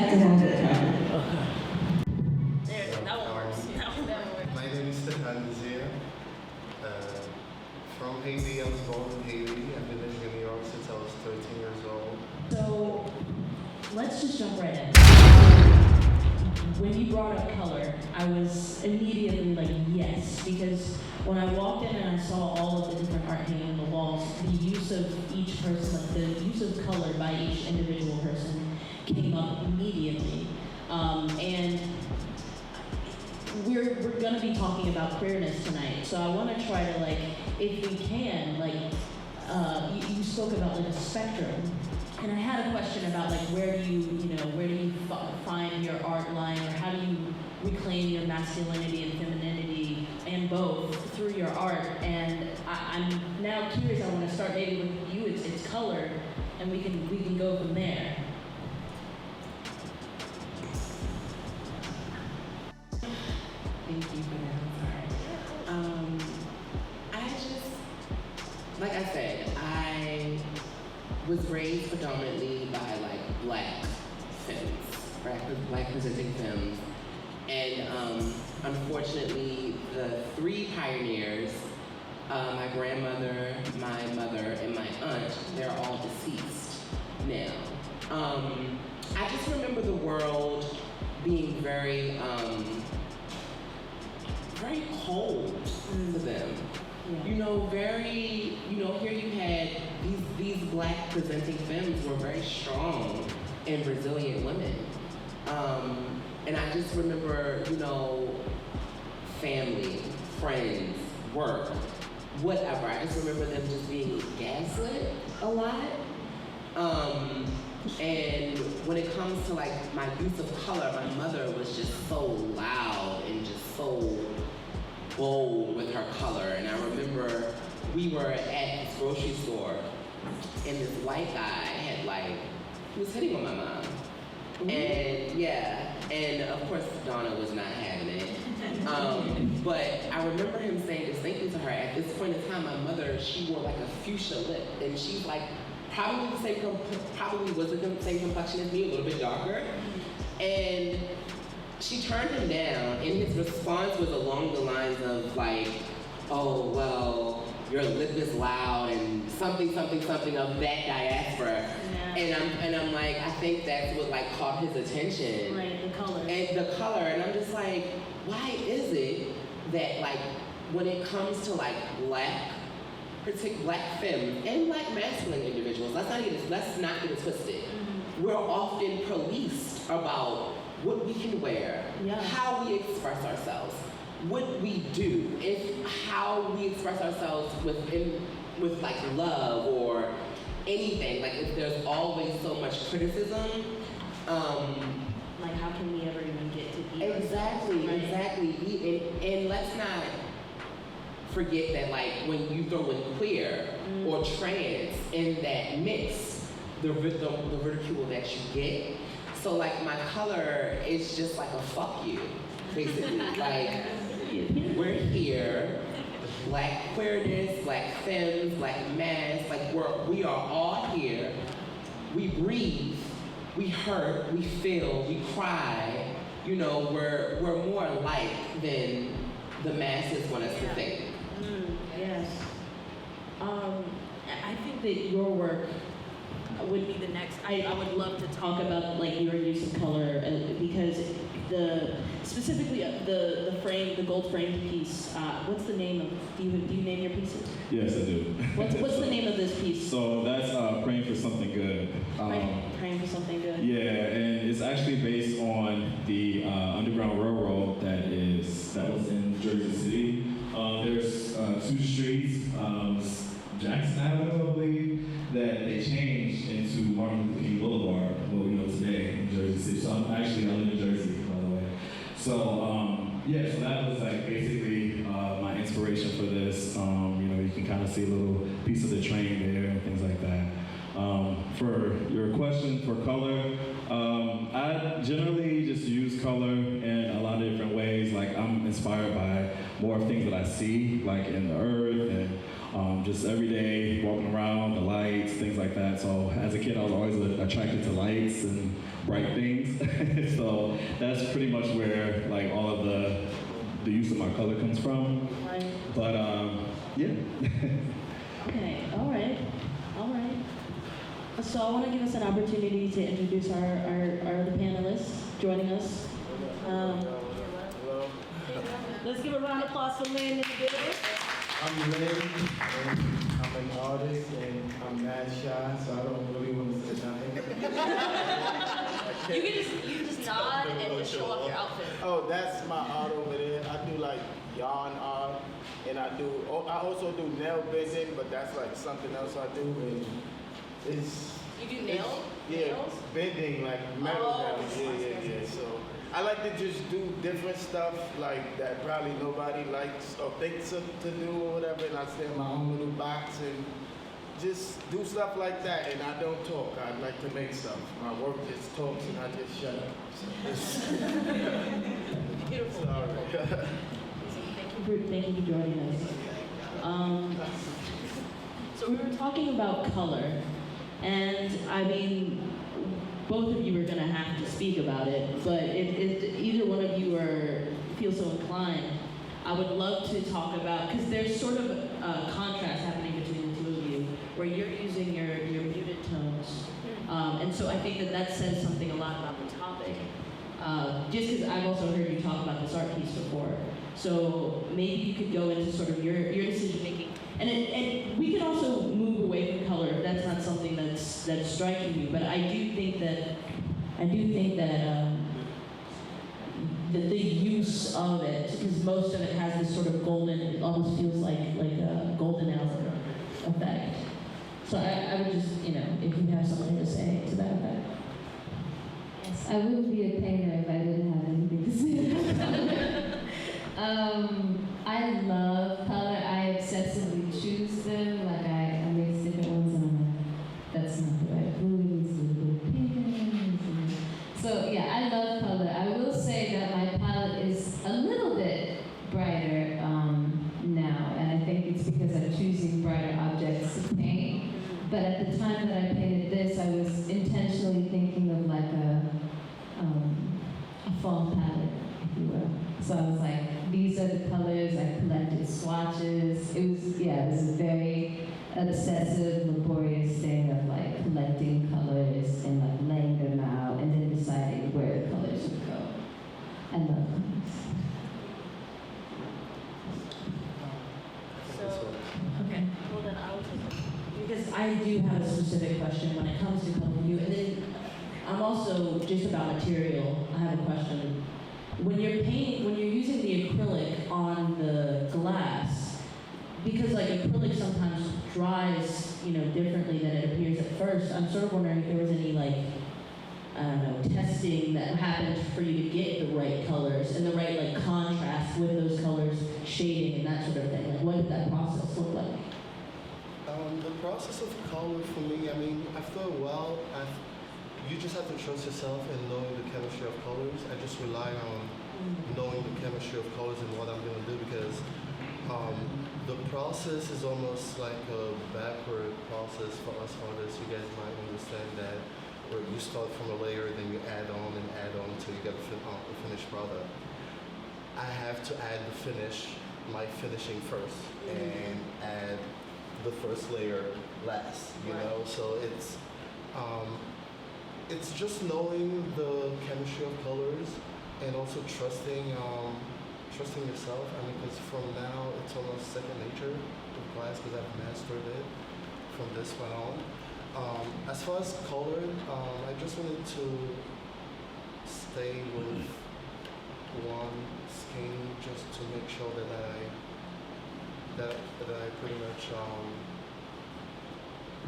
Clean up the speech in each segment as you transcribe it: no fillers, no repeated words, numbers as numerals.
that because I'm good. My name is Stefan Zia. From Haiti, I was born in Haiti. I've been living in New York since I was 13 years old. So let's just jump right in. When you brought up color, I was immediately like, yes, because when I walked in and I saw all of the different art hanging on the walls, the use of each person, like the use of color by each individual person came up immediately. And we're gonna be talking about queerness tonight, so I wanna try to, like, if we can, like, you spoke about like a spectrum, and I had a question about like where do you find your art line, or how do you reclaim your masculinity and femininity and both through your art? And I'm now curious. I want to start maybe with you. It's color, and we can go from there. Thank you for that. I'm sorry. I just, like I said, I was raised predominantly by like Black femmes, right? Black presenting femmes. And unfortunately, the three pioneers, my grandmother, my mother, and my aunt, they're all deceased now. I just remember the world being very cold to them. Yeah. Here you had these Black presenting femmes were very strong and resilient women. And I just remember, family, friends, work, whatever. I just remember them just being gaslit a lot. And when it comes to like my use of color, my mother was just so loud and just so bold with her color. And I remember we were at this grocery store and this white guy he was hitting on my mom. Mm-hmm. And of course Donna was not having it. But I remember him saying distinctly to her, at this point in time, my mother, she wore like a fuchsia lip, and she's like probably wasn't the same complexion as me, a little bit darker. And she turned him down, and his response was along the lines of like, oh, well, your lip is loud and something of that diaspora. Yeah. And I'm like, I think that's what like caught his attention. Right, the color. And I'm just like, why is it that like when it comes to like Black femmes and Black masculine individuals, let's not get it twisted. Mm-hmm. We're often policed about what we can wear, how we express ourselves, what we do, how we express ourselves with like love or anything. Like if there's always so much criticism. Like how can we ever even get to be exactly. And let's not forget that like when you throw in queer or trans in that mix, the ridicule that you get. So like my color is just like a fuck you, basically. Like we're here, Black queerness, Black femmes, Black mass, like we are all here. We breathe, we hurt, we feel, we cry. We're more alike than the masses want us to think. Yes. I think that your work would be the next. I would love to talk about like your use of color because specifically the gold framed piece. What's the name of? Do you name your pieces? Yes, I do. What's the name of this piece? So that's Praying for Something Good. Praying for Something Good. Yeah, and it's actually based on the Underground Railroad that was in Jersey City. There's two streets, Jackson Avenue, I believe, that they changed into Martin Luther King Boulevard, what we know today in Jersey City. So I live in Jersey, by the way. So so that was like basically my inspiration for this. You can kind of see a little piece of the train there and things like that. For your question for color, I generally just use color in a lot of different ways. Like I'm inspired by more things that I see, like in the earth and just every day walking around, the lights, things like that. So as a kid, I was always attracted to lights and bright things. So that's pretty much where like all of the use of my color comes from. Right. But yeah. Okay, all right. So I want to give us an opportunity to introduce our other panelists joining us. Let's give a round of applause for Lynn in the building. I'm Lynn, and I'm an artist, and I'm mad shy, so I don't really want to say nothing. You can just nod and just show off your outfit. Oh, that's my art over there. I do like yarn art, and I also do nail bending, but that's like something else I do, and it's... You do nails? Bending, like metal nails, yeah. So I like to just do different stuff like that probably nobody likes or thinks to do or whatever, and I stay in my own little box and just do stuff like that, and I don't talk. I like to make stuff. My work just talks and I just shut up. So Beautiful. sorry. Thank you for joining us. So we were talking about color, and I mean, both of you are going to have to speak about it, but if either one of you feel so inclined, I would love to talk about, because there's sort of a contrast happening between the two of you, where you're using your muted tones. And so I think that says something a lot about the topic. Just because I've also heard you talk about this art piece before. So maybe you could go into sort of your decision making. And we can also move away from color if that's not something that's striking you. But I do think that the use of it, because most of it has this sort of golden, it almost feels like a golden hour effect. So I would just, if you have something to say to that effect. Yes, I wouldn't be a painter if I didn't have anything to say. I love color. I obsessively choose them. Like I mix different ones and I'm like, that's not the right blue, it needs to be blue pink. So yeah, I love color. I will say that my palette is a little bit brighter now, and I think it's because I'm choosing brighter objects to paint. But at the time that I painted this, I was intentionally thinking of like a fall palette, if you will. So I was like, these are the colors. I collected swatches. It was a very obsessive, laborious thing of like collecting colors and like laying them out and then deciding where the colors would go. I love colors. So, okay. Well then I will take it. Because I do have a specific question when it comes to color view, and then I'm also just about material. I have a question. When you're using the acrylic on the glass, because like acrylic sometimes dries, differently than it appears at first. I'm sort of wondering if there was any testing that happened for you to get the right colors and the right contrast with those colors, shading and that sort of thing. Like, what did that process look like? The process of color for me, after a while, you just have to trust yourself and knowing the chemistry of colors. I just rely on knowing the chemistry of colors and what I'm going to do, because the process is almost like a backward process for us artists. You guys might understand that, where you start from a layer, then you add on until you get a finished product. I have to add my finishing first, and add the first layer last, know? So it's just knowing the chemistry of colors and also trusting yourself. Because from now it's almost second nature with glass, because I've mastered it from this point on. As far as color, I just wanted to stay with one skin just to make sure that I pretty much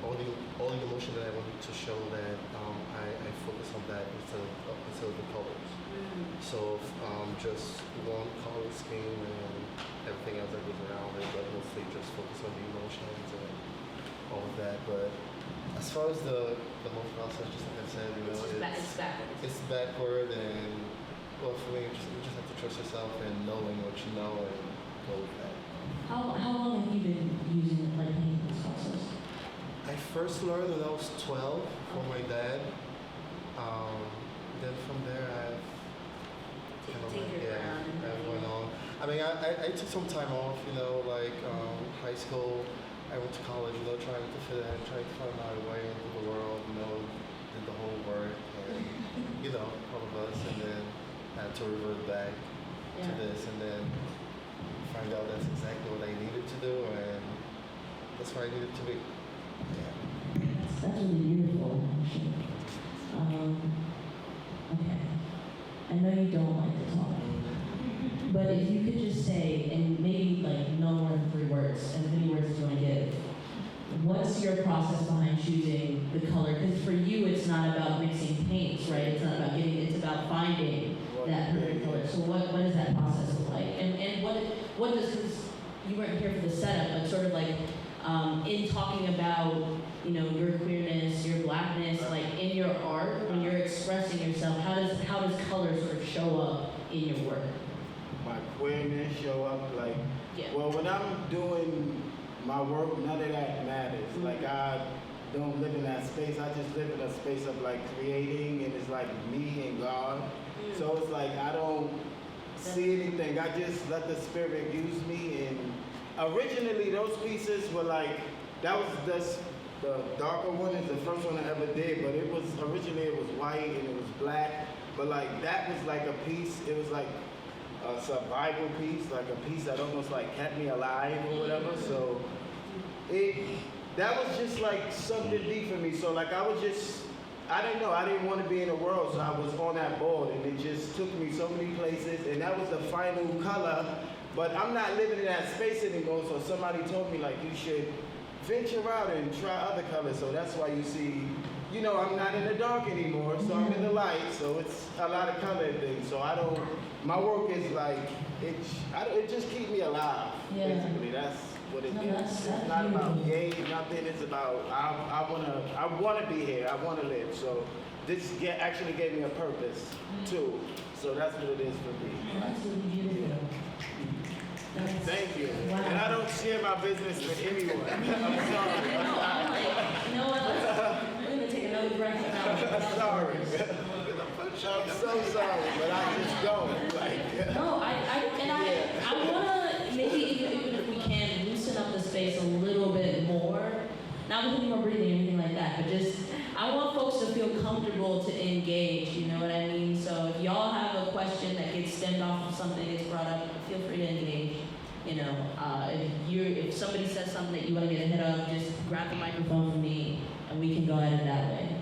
all the emotion that I wanted to show, that I focus on that instead of the colors. So just one color scheme and everything else that goes around it, but mostly just focus on the emotions and all of that. But as far as the whole process, just like I said, it's backward, and well, for me, you just have to trust yourself and knowing what you know and go with that. How long have you been using the painting process? I first learned when I was 12 from my dad. then from there I've kind of Take your ground and I then- went on. I mean, I took some time off, you know, like high school. I went to college, you know, trying to fit in, trying to find my way into the world, you know, did the whole work, and you know, all of us, and then had to revert back to this, and then find out that's exactly what I needed to do, and that's where I needed to be. Yeah. That's really beautiful, actually. Okay. I know you don't like to talk, but if you could just say, and maybe like no more than 3 words, as many words as you want to give, what's your process behind choosing the color? Because for you, it's not about mixing paints, right? It's not about getting, it's about finding that perfect color. So what does that process look like? And what does, because you weren't here for the setup, but sort of like, in talking about, you know, your queerness, your blackness, like in your art, when you're expressing yourself, how does color sort of show up in your work? My queerness show up like, Yeah. well, when I'm doing my work, none of that matters. Like I don't live in that space. I just live in a space of like creating, and it's like me and God. So it's like I don't see anything. I just let the spirit use me. And originally those pieces were like, that was just the darker one is the first one I ever did, but it was originally it was white and it was black. But like that was like a piece, it was like a survival piece, like a piece that almost like kept me alive or whatever. So that was just like something deep for me. So like I was just, I didn't know, I didn't want to be in the world, so I was on that board, and it just took me so many places, and that was the final color. But I'm not living in that space anymore, so somebody told me like you should venture out and try other colors. So that's why you see, you know, I'm not in the dark anymore, so I'm in the light, so it's a lot of color and things. So I don't, my work is like, it just keeps me alive, basically. That's what it is. It's not about gay, nothing. It's about, I wanna be here, I wanna live. So this actually gave me a purpose too. So that's what it is for me. That's really beautiful. Thank you. Wow. And I don't share my business with anyone. I'm sorry. You know what? We're gonna take another breath. I'm sorry. I'm so sorry, but I just don't. Like. No, I wanna maybe even if we can loosen up the space a little bit more. Not with any more breathing or anything like that, but just I want folks to feel comfortable to engage. You know what I mean? So if y'all have a question that gets stemmed off of something that's brought up, feel free to engage. You know, if somebody says something that you want to get ahead of, just grab the microphone from me, and we can go at it that way.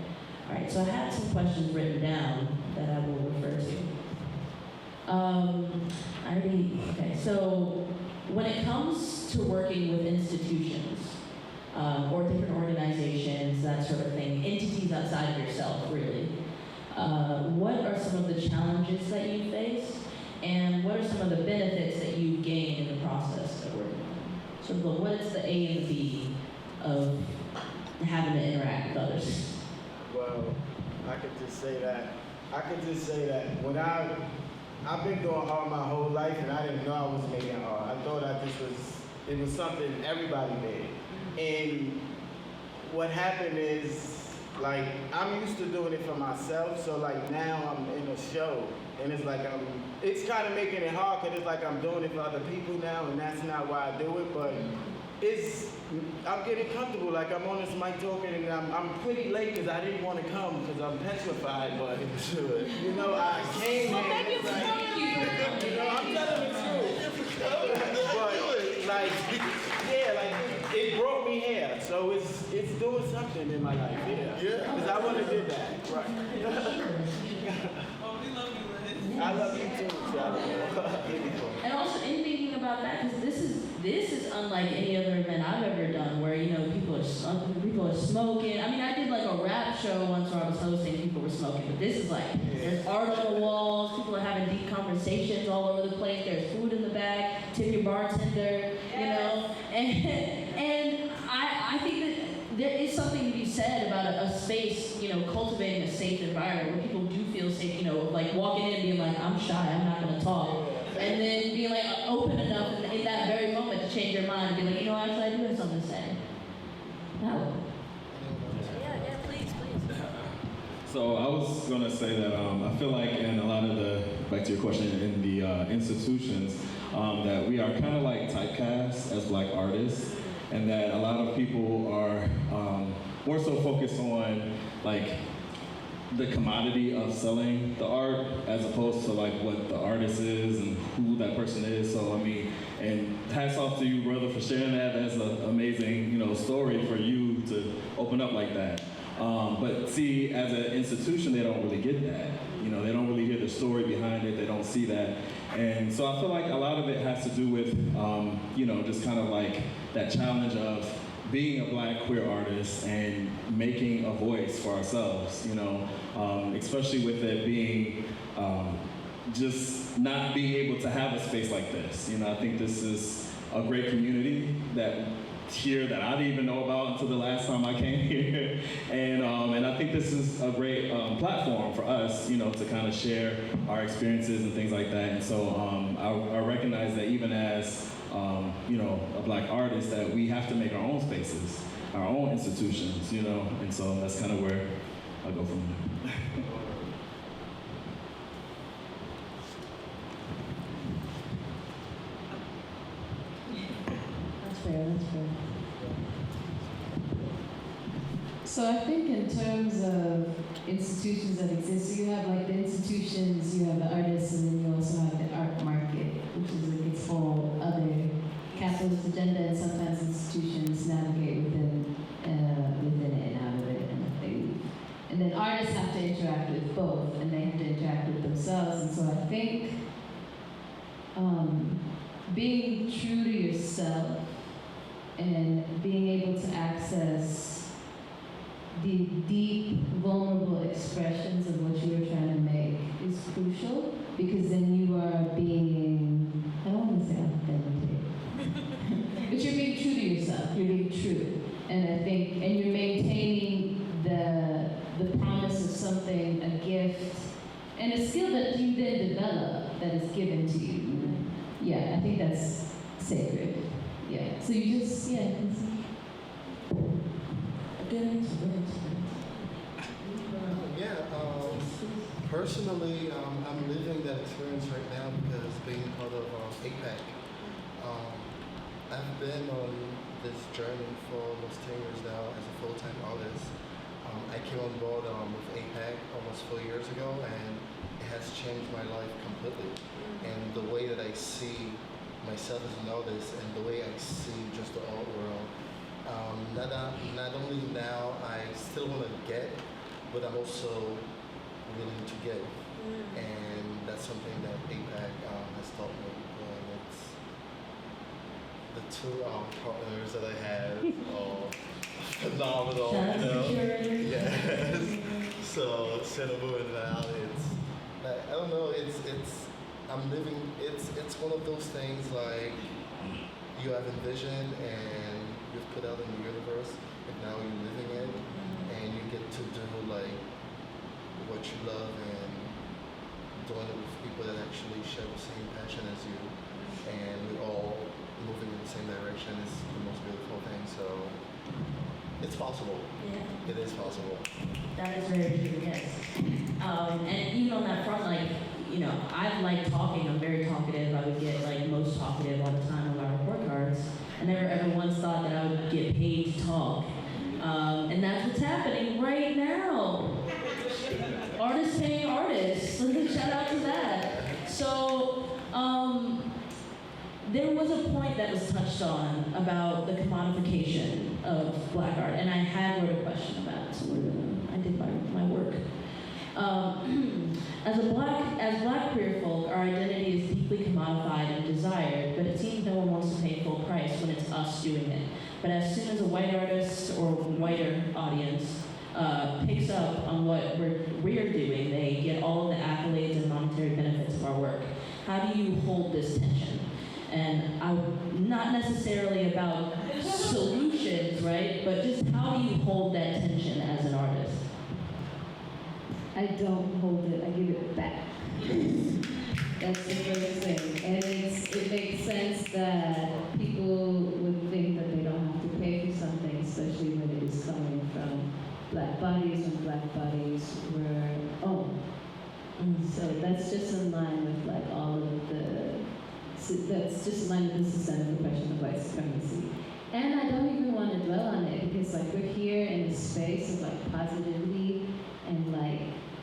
All right. So I had some questions written down that I will refer to. Okay. So when it comes to working with institutions or different organizations, that sort of thing, entities outside of yourself, really, what are some of the challenges that you faced? And what are some of the benefits that you've gained in the process of working on them? Sort of what is the A and the B of having to interact with others? Well, I could just say that when I've been doing art my whole life, and I didn't know I was making art. I thought it was something everybody did. And what happened is, like, I'm used to doing it for myself, so like now I'm in a show, and it's like it's kind of making it hard, because it's like I'm doing it for other people now, and that's not why I do it, but I'm getting comfortable. Like I'm on this mic talking, and I'm pretty late because I didn't want to come because I'm petrified, but you know, I came here. Like, you know, I'm telling the truth. But like, yeah, like it brought me here, so it's doing something in my life. Yeah, because I want to do that. Right. Oh, we love you, Liz. I love you too, Charlie. And also in thinking about that, because this is unlike any other event I've ever done, where you know people are smoking. I mean, I did like a rap show once where I was hosting, people were smoking, but this is like there's art on the walls, people are having deep conversations all over the place. There's food in the bag, tip your bartender, you know, and I think that there is something to be said about a space, you know, cultivating a safe environment where people do feel safe, you know, like walking in and being like, I'm shy, I'm not gonna talk. And then being like open enough in that very moment to change your mind and be like, you know, actually I do have something to say. That one. Yeah, please. So I was gonna say that I feel like in a lot of the, back to your question, in the institutions, that we are kind of like typecast as Black artists, and that a lot of people are more so focused on like the commodity of selling the art as opposed to like what the artist is and who that person is. So I mean, and hats off to you, brother, for sharing that. That's an amazing, story for you to open up like that. But see, as an institution, they don't really get that. They don't really hear the story behind it. They don't see that. And so I feel like a lot of it has to do with, just kind of like that challenge of being a Black queer artist and making a voice for ourselves, especially with it being just not being able to have a space like this. I think this is a great community that I didn't even know about until the last time I came here. And I think this is a great platform for us, to kind of share our experiences and things like that. And so I recognize that even as a Black artist, that we have to make our own spaces, our own institutions, and so that's kind of where I go from there. That's fair. So I think in terms of institutions that exist, so you have like the institutions, you have the artists, and then you also have the art market, which is like its whole other capitalist agenda, and sometimes institutions navigate within it and out of it, and then artists have to interact with both, and they have to interact with themselves. And so I think being true to yourself and being able to access the deep, vulnerable expressions of what you are trying to make is crucial, because then you are being, I don't want to say authentic, but you're being true to yourself, you're being true. And I think, and you're maintaining the promise of something, a gift, and a skill that you then develop that is given to you. Yeah, I think that's sacred. Yeah, so you just, Personally, I'm living that experience right now because being part of APAC, I've been on this journey for almost 10 years now as a full-time artist. I came on board with APAC almost 4 years ago, and it has changed my life completely. And the way that I see myself as an artist and the way I see just the art world, not only now I still want to get, but I'm also willing to give. And that's something that APAC has taught me. And it's the two partners that I have are phenomenal. Yes. So Senabu and Val, it's like, I don't know, I'm living, it's one of those things like you have envisioned and you've put out in the universe, and now you're living it, and you get to do like what you love and doing it with people that actually share the same passion as you, and we're all moving in the same direction. It's the most beautiful thing. So it's possible. Yeah. It is possible. That is very true, yes. And even on that front, I like talking. I'm very talkative. I would get most talkative all the time on my report cards. I never ever once thought that I would get paid to talk. And that's what's happening right now. Artists paying artists. Shout out to that. So, there was a point that was touched on about the commodification of Black art, and I had wrote a question about it, so I did my work. As Black queer folk, our identity is deeply commodified and desired, but it seems no one wants to pay full price when it's us doing it. But as soon as a white artist or whiter audience picks up on what we're doing, they get all of the accolades and monetary benefits of our work. How do you hold this tension? And not necessarily about solutions, right? But just how do you hold that tension as an artist? I don't hold it, I give it back. That's the first thing. And it makes sense that people would think that they don't have to pay for something, especially when it is coming from Black bodies, when Black bodies were that's just in line with the systemic oppression of white supremacy. And I don't even want to dwell on it because like we're here in a space of like positivity and like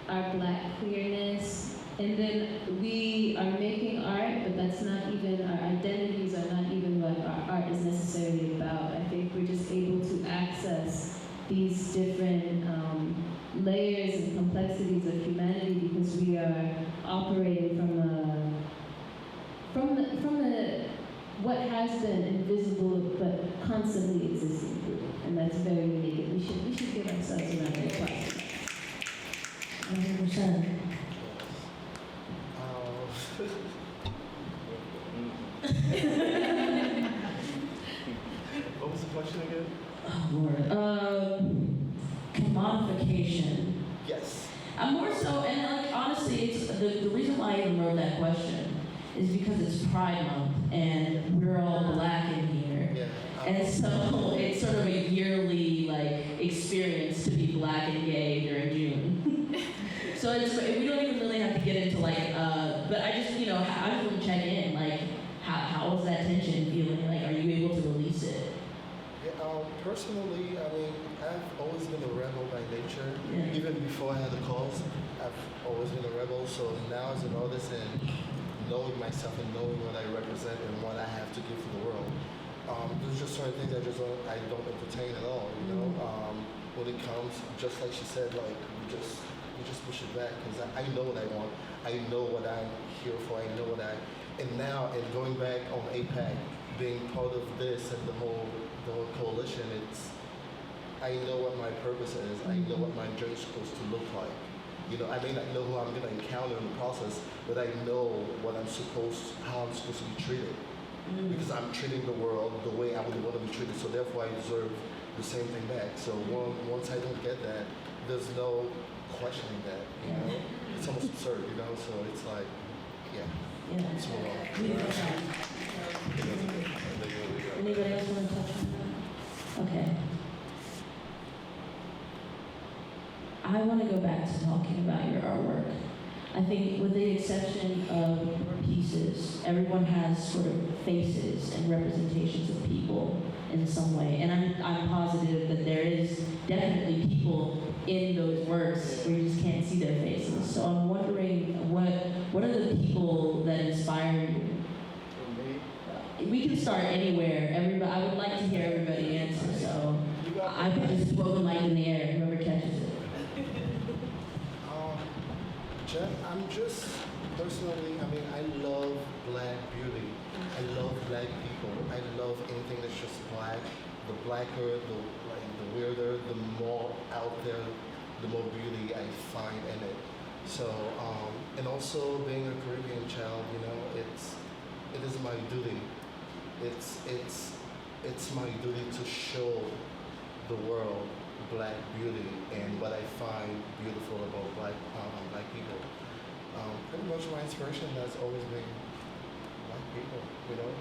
our Black queerness, and then we are making art, but that's not even, our identities are not even what our art is necessarily about. I think we're just able to access these different layers and complexities of humanity because we are operating from what has been invisible but constantly existing group, and that's very unique. And we should give ourselves a round of applause. 100%. What was the question again? Oh, Lord. Commodification. Yes. I'm more so, and like honestly, it's the reason why I even wrote that question is because it's Pride Month and we're all Black in here. Yeah. And so it's sort of a yearly like experience to be Black and gay during June. So it's, we don't even really have to get into like, but I just, you know, I just want to check in, like, how was that tension feeling? Like, are you able to release it? Yeah, personally, I mean, I've always been a rebel by nature. Yeah. Even before I had the cause, I've always been a rebel. So now as an artist and knowing myself and knowing what I represent and what I have to give to the world, there's just certain things I don't entertain at all, you know? When it comes, just like she said, like, we just push it back because I know what I want. I know what I'm here for. I know what and now, and going back on APAC, being part of this and the whole coalition, I know what my purpose is. I know what my journey is supposed to look like. You know, I may not know who I'm going to encounter in the process, but I know what how I'm supposed to be treated. Because I'm treating the world the way I would want to be treated, so therefore I deserve the same thing back. So once I don't get that, there's no questioning that, you know? It's almost absurd, you know? So it's like, yeah. It's more Anybody else want to touch on that? Okay. I want to go back to talking about your artwork. I think with the exception of your pieces, everyone has sort of faces and representations of people in some way. And I'm positive that there is definitely people in those works where you just can't see their faces. So I'm wondering what are the people that inspire you? We can start anywhere. Everybody, I would like to hear everybody answer. So I could just throw the mic in the air, whoever catches it. Jeff, I'm just personally, I mean, I love Black beauty. I love Black people. I love anything that's just Black. The blacker, the weirder, the more out there, the more beauty I find in it. So, and also being a Caribbean child, you know, it is my duty. It's my duty to show the world Black beauty and what I find beautiful about Black people. Pretty much my inspiration has always been Black people, you know,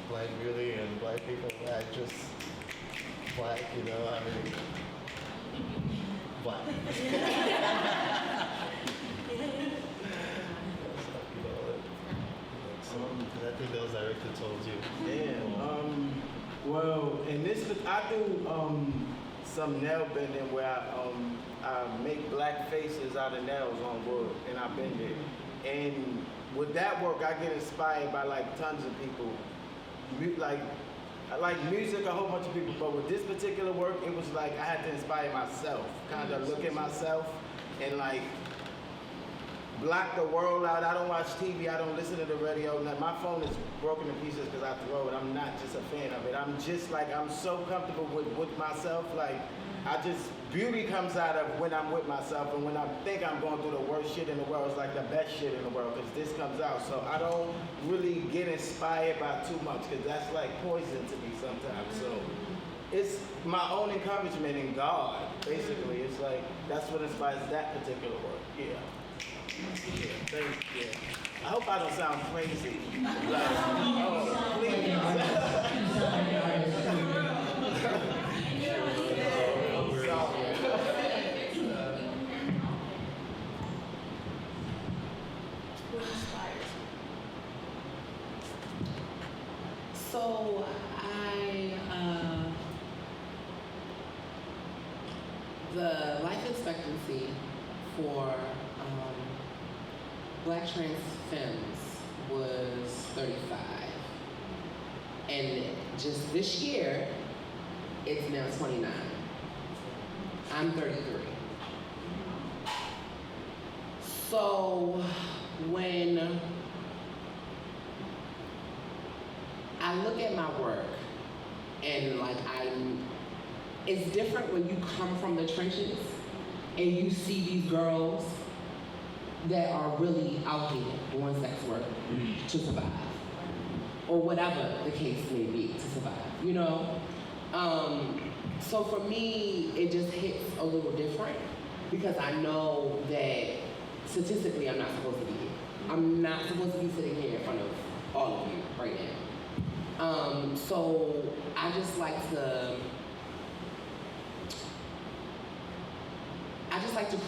Black beauty and Black people. I just Black, you know, I mean, Black. I think that was directed towards you. Yeah. Well, in this, I do some nail bending where I make Black faces out of nails on wood, and I bend it. And with that work, I get inspired by like tons of people. Like, I like music, a whole bunch of people, but with this particular work, it was like I had to inspire myself, kind of look at myself and like block the world out. I don't watch TV, I don't listen to the radio. My phone is broken to pieces because I throw it. I'm not just a fan of it. I'm just like, I'm so comfortable with myself. Like, beauty comes out of when I'm with myself, and when I think I'm going through the worst shit in the world, it's like the best shit in the world because this comes out. So I don't really get inspired by too much because that's like poison to me sometimes. So it's my own encouragement in God, basically. It's like, that's what inspires that particular work. Yeah. Yeah, thanks. Yeah. I hope I don't sound crazy. Like, oh, So the life expectancy for Black trans femmes was 35. And just this year, it's now 29. I'm 33. So when I look at my work and it's different when you come from the trenches and you see these girls that are really out here doing sex work to survive, or whatever the case may be, to survive, you know? So for me, it just hits a little different because I know that statistically I'm not supposed to be here. I'm not supposed to be sitting here in front of all of you right now. So I just like to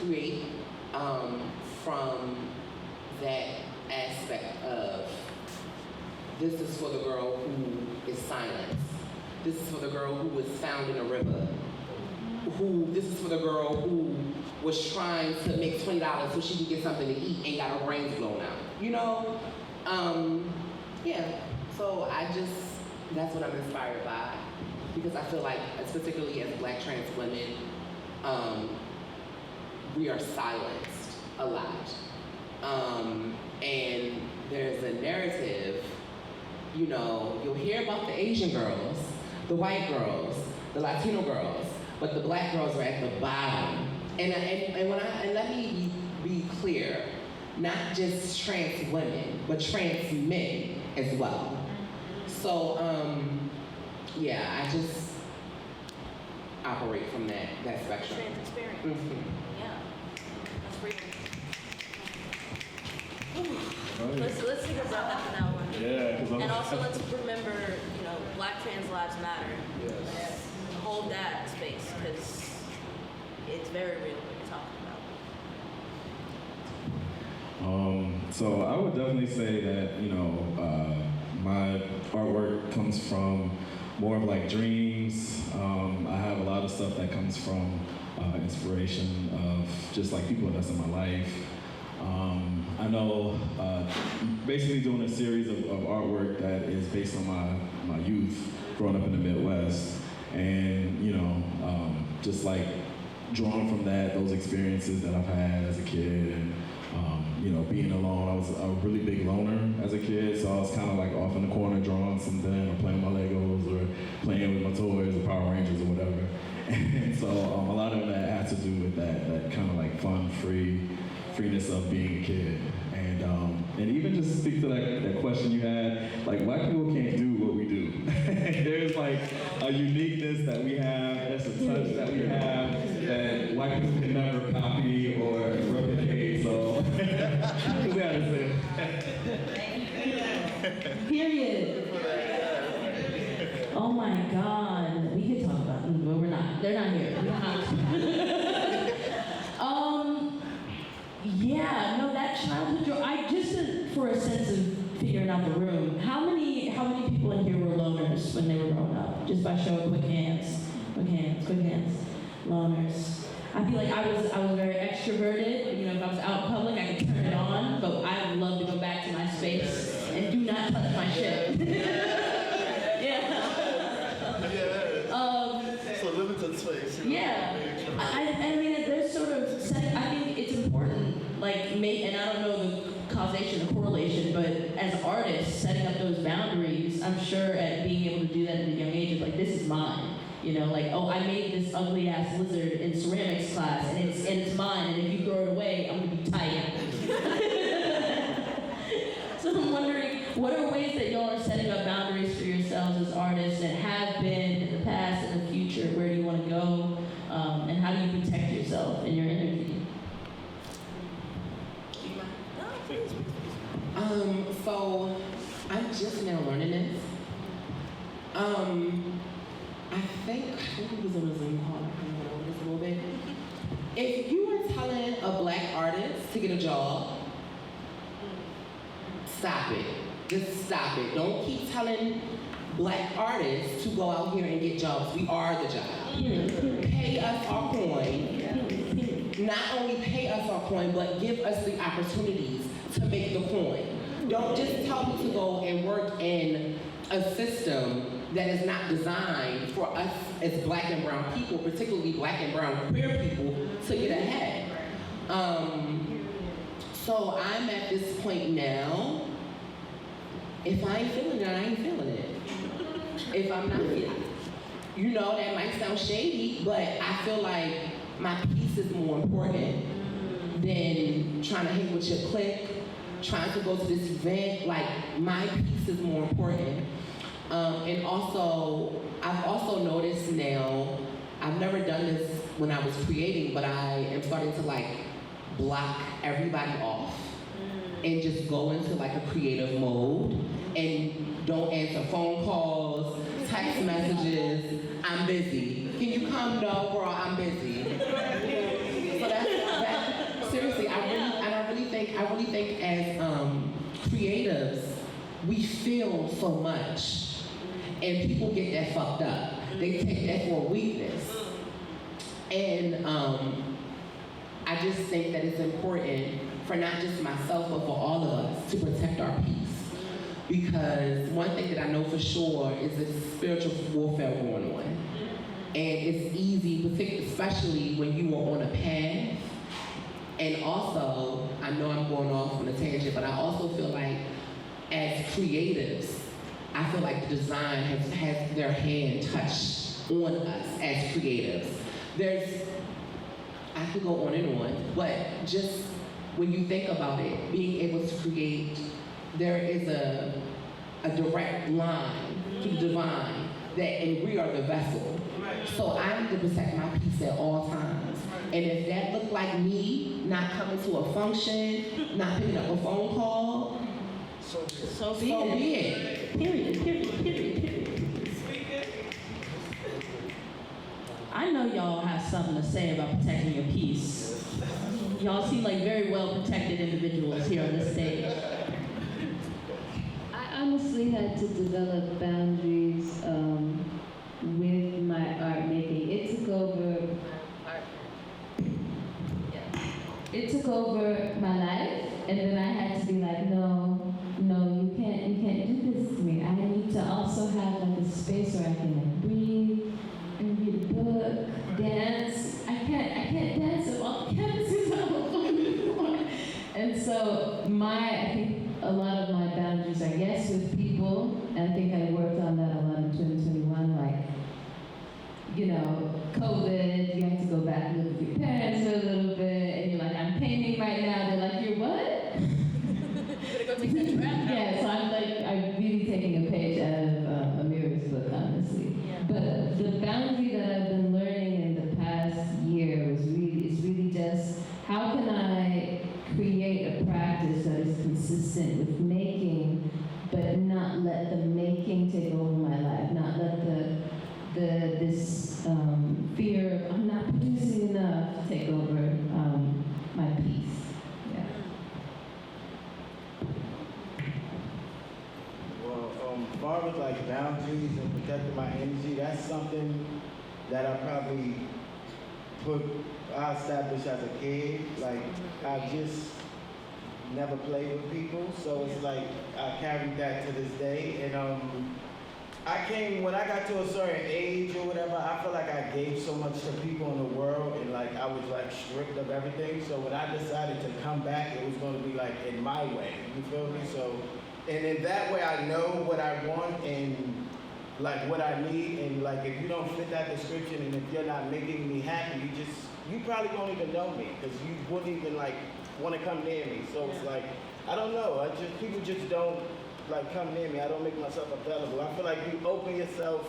create from that aspect of this is for the girl who is silenced. This is for the girl who was found in a river. This is for the girl who was trying to make $20 so she could get something to eat and got her brains blown out. You know? Yeah. So that's what I'm inspired by. Because I feel like, particularly as Black trans women, we are silenced a lot. And there's a narrative, you know, you'll hear about the Asian girls, the white girls, the Latino girls, but the Black girls are at the bottom. And let me be clear, not just trans women, but trans men as well. So, yeah, I just operate from that spectrum. Trans experience. Mm-hmm. Yeah. That's real. Right. Let's take a breath after that one. Yeah, because And also let's remember, you know, Black trans lives matter. Yes. Hold that space because it's very real what you're talking about. So I would definitely say that, you know, my artwork comes from more of like dreams. I have a lot of stuff that comes from inspiration of just like people that's in my life. I know basically doing a series of artwork that is based on my youth growing up in the Midwest. And, you know, just like drawing from that, those experiences that I've had as a kid and, you know, being alone. I was a really big loner as a kid, so I was kind of like off in the corner drawing something or playing my Legos or playing with my toys or Power Rangers or whatever. And so a lot of that had to do with that kind of like fun, freeness of being a kid. And even just speak to that question you had, like Black people can't do what we do. There's like a uniqueness that we have, there's a touch that we have that white people can never copy or replicate, so just gotta say. Period. Oh my God. We could talk about them, but we're not. They're not here. We're not. Yeah, no, that childhood joy. For a sense of figuring out the room, how many people in here were loners when they were growing up? Just by show of quick hands. Loners. I feel like I was very extroverted. You know, if I was out in public, I could turn it on, but I would love to go back to my space and do not touch my shit. Yeah. So limited space. Yeah. I mean, there's sort of, I think it's important, like, and I don't know the causation or correlation, but as artists, setting up those boundaries, I'm sure at being able to do that at a young age, it's like, this is mine. You know, like, oh, I made this ugly ass lizard in ceramics class, and it's mine, and if you throw it away, I'm gonna be tight. So I'm wondering, what are ways that y'all are setting up boundaries for yourselves as artists that have been in the past and the future? Where do you want to go? And how do you protect yourself in your energy? So I'm just now learning this. I think we was on a Zoom call, I don't know this a little bit. If you are telling a Black artist to get a job, stop it. Just stop it. Don't keep telling Black artists to go out here and get jobs. We are the job. Pay us our coin. Not only pay us our coin, but give us the opportunities to make the coin. Don't just tell me to go and work in a system that is not designed for us as Black and brown people, particularly Black and brown queer people, to get ahead. So I'm at this point now. If I ain't feeling it, I ain't feeling it. If I'm not feeling it. You know, that might sound shady, but I feel like my piece is more important than trying to hang with your clique, trying to go to this event. Like, my piece is more important. And also, I've also noticed now, I've never done this when I was creating, but I am starting to like block everybody off and just go into like a creative mode and don't answer phone calls, text messages. I'm busy. Can you come? No, girl, I'm busy. So that seriously, I really think as creatives, we feel so much. And people get that fucked up. They take that for a weakness. And I just think that it's important for not just myself, but for all of us to protect our peace. Because one thing that I know for sure is there's spiritual warfare going on. And it's easy, especially when you are on a path. And also, I know I'm going off on a tangent, but I also feel like as creatives, I feel like the design has their hand touched on us as creatives. I could go on and on, but just when you think about it, being able to create, there is a direct line to the divine, and we are the vessel. So I need to protect my peace at all times. And if that looked like me not coming to a function, not picking up a phone call, so be it. Period. I know y'all have something to say about protecting your peace. Y'all seem like very well protected individuals here on this stage. I honestly had to develop boundaries with my art making. It took over my life, and then I had to be like, no, you can't do this to me. I need to also have like a space where I can like breathe and read a book, dance. I can't dance if all the canvases are on the floor. And so I think a lot of my boundaries are yes with people, and I think I worked on that a lot in 2021, like, COVID, you have to go back and live with your parents for a little bit, and you're like, I'm painting right now. They're like, you're what? Better go take that trap. Yeah, so I'm really taking a page out of Amira's book, honestly. Yeah. But the boundary that I've been learning in the past year is really just, how can I create a practice that is consistent with making, but not let the making take over my life, not let this fear of I'm not producing enough take over my peace. Yeah. Well, as far as like boundaries and protecting my energy, that's something that I established as a kid. Like, I just never played with people, so it's like I carried that to this day. And when I got to a certain age or whatever, I feel like I gave so much to people in the world, and like I was like stripped of everything. So when I decided to come back, it was going to be like in my way. You feel me? So, and in that way, I know what I want and like what I need. And like if you don't fit that description, and if you're not making me happy, you probably won't even know me because you wouldn't even like want to come near me. So it's like I don't know. People just don't like come near me. I don't make myself available. I feel like you open yourself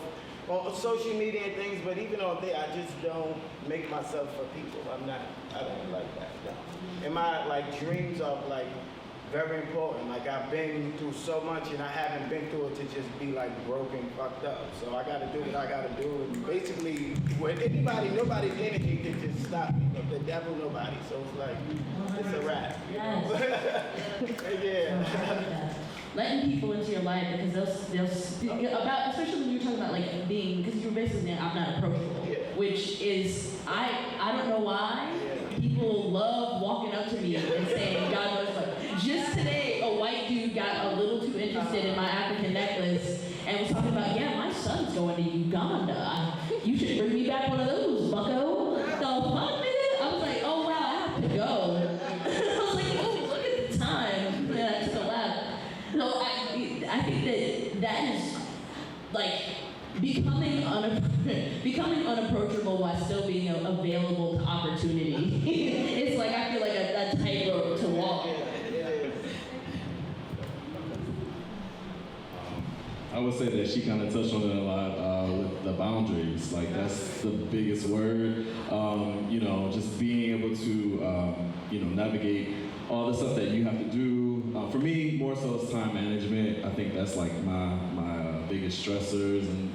on social media and things, but even on there, I just don't make myself for people. I don't like that. No. And my like dreams are like very important. Like I've been through so much and I haven't been through it to just be like broken, fucked up. So I gotta do what I gotta do. And basically, with nobody's energy can just stop me. But the devil, nobody. So it's like, it's a wrap. Yes. Yeah. letting people into your life because especially when you're talking about like being, because you're basically saying I'm not approachable, which is, I don't know why people love walking up to me and saying, God knows what. Just today, a white dude got a little too interested in my African necklace and was talking about, yeah, my son's going to Uganda. You should bring me back one of those, bucko. The fuck, nigga? I was like, oh wow, I have to go. I was like, oh, look at the time. And I took a lap. So I think that is like becoming unapproachable while still being available to opportunity. It's like, I feel like a tightrope to walk. I would say that she kind of touched on it a lot with the boundaries. Like that's the biggest word. You know, just being able to, you know, navigate all the stuff that you have to do. For me, more so it's time management. I think that's like my biggest stressors and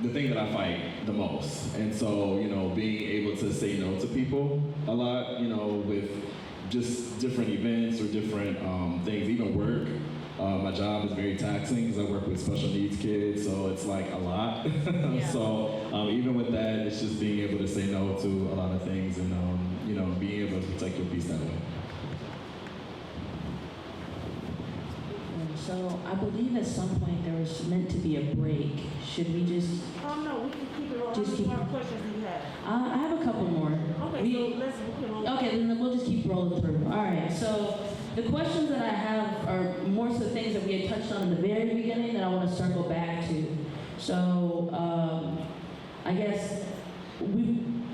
the thing that I fight the most. And so, you know, being able to say no to people a lot, you know, with just different events or different things, even work. My job is very taxing because I work with special needs kids, so it's like a lot. Yeah. So even with that, it's just being able to say no to a lot of things and you know, being able to protect your peace that way. So I believe at some point there was meant to be a break. Should we just? Oh no, we can keep it on. Just keep How many it. more questions do you have? I have a couple more. Okay, so let's move it on. Okay, then we'll just keep rolling through. All right, so the questions that I have are more so things that we had touched on in the very beginning that I want to circle back to. So I guess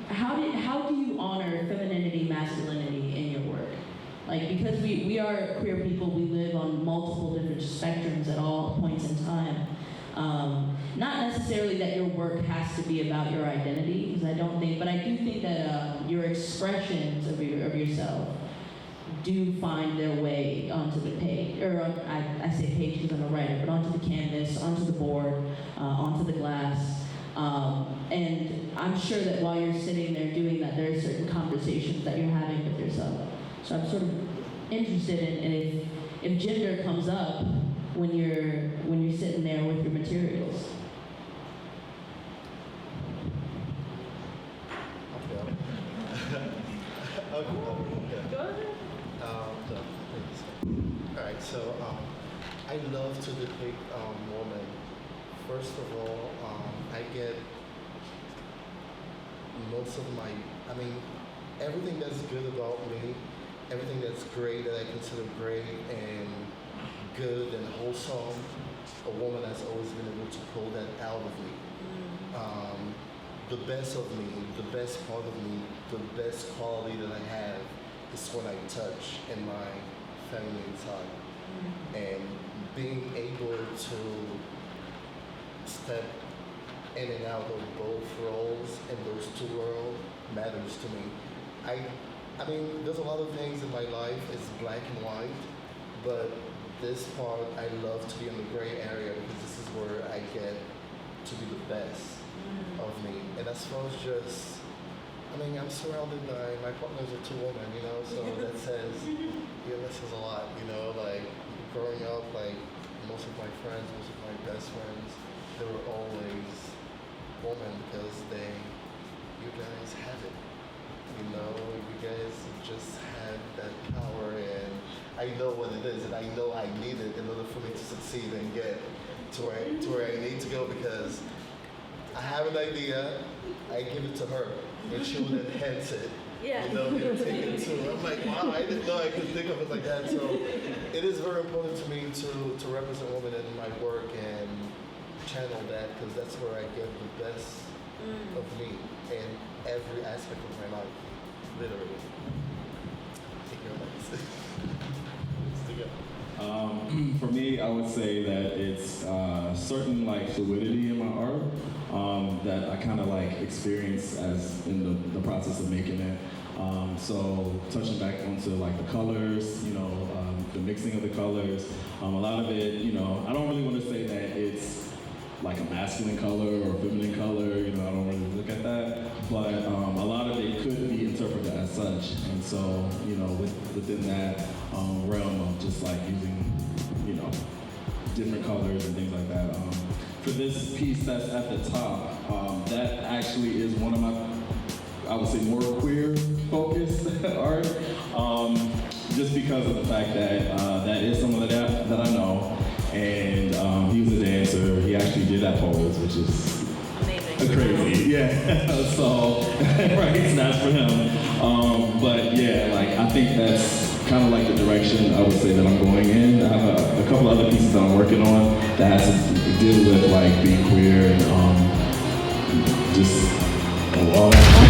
how do you honor femininity, masculinity in your work? Like, because we are queer people, we live on multiple different spectrums at all points in time. Not necessarily that your work has to be about your identity, because I don't think, but I do think that your expressions of yourself do find their way onto the page, or I say page because I'm a writer, but onto the canvas, onto the board, onto the glass. And I'm sure that while you're sitting there doing that, there are certain conversations that you're having with yourself. So I'm sort of interested in if gender comes up when you're sitting there with your materials. Alright, so I love to depict women. First of all, I get most of my, everything that's good about me, everything that's great that I consider great and good and wholesome, a woman has always been able to pull that out of me. The best of me, the best part of me, the best quality that I have is when I touch in my feminine side. And being able to step in and out of both roles in those two worlds matters to me. I mean, there's a lot of things in my life, it's black and white, but this part I love to be in the gray area because this is where I get to be the best of me. And as far as just, I'm surrounded by, my partners are two women, so that says, that says a lot, like growing up, like most of my friends, most of my best friends, they were always women because you guys have it. You guys just have that power, and I know what it is, and I know I need it in order for me to succeed and get to where I need to go, because I have an idea, I give it to her, and she will enhance it. Yeah. And take it to. I'm like, wow, I didn't know I could think of it like that. So it is very important to me to represent women in my work and channel that, because that's where I get the best of me in every aspect of my life, literally. Take your legs. For me, I would say that it's certain like fluidity in my art that I kind of like experience as in the process of making it. So touching back onto like the colors, the mixing of the colors. A lot of it, I don't really want to say that it's like a masculine color or a feminine color, I don't really look at that. But a lot of it could be interpreted as such. And so, within that realm of just like using you know, different colors and things like that. For this piece that's at the top, that actually is one of my, I would say, more queer focused art, just because of the fact that that is someone that I know, and he was a dancer. He actually did that pose, which is Amazing. crazy. Yeah. So right, snaps for him. But yeah, like I think that's kind of like the direction I would say that I'm going in. I have a couple other pieces that I'm working on that has to deal with like being queer and just all that.